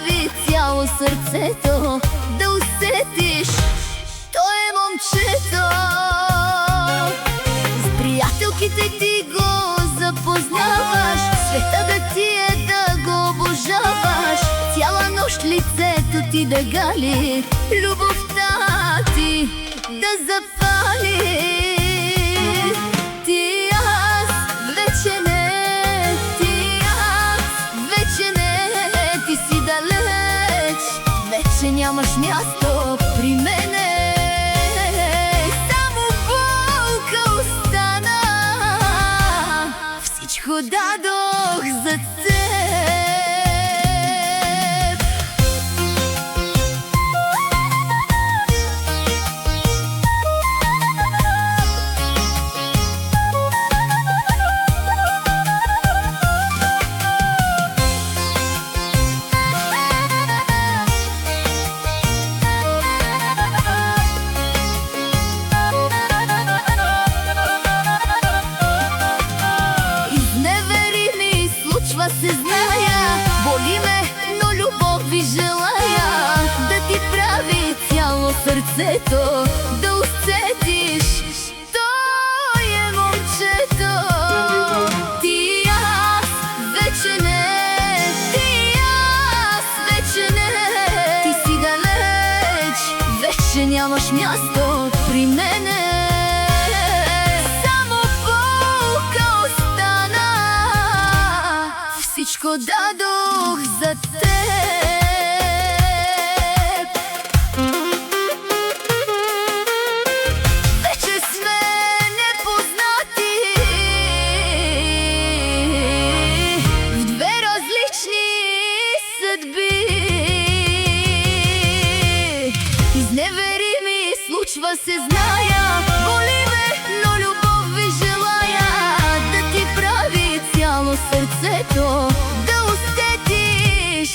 прави цяло сърцето, да усетиш, той е момчето. С приятелките ти го запознаваш, света да ти е да го обожаваш. Цяла нощ лицето ти да гали, любовта ти да запали. Ти аз вече не, ти аз вече не, ти си далеч, вече нямаш място при мене. Само болка остана, всичко дадох за теб. Се зная, боли ме, но любов ви желая, да ти прави цяло сърцето, да усетиш, той е момчето. Ти аз вече не, ти аз вече не, ти си далеч, вече нямаш място при мене. Всичко дадох за теб. Вече сме непознати в две различни съдби. Изневерими случва се, зная, боли ме, но любов ви желая, да ти прави цяло сърцето, да усетиш.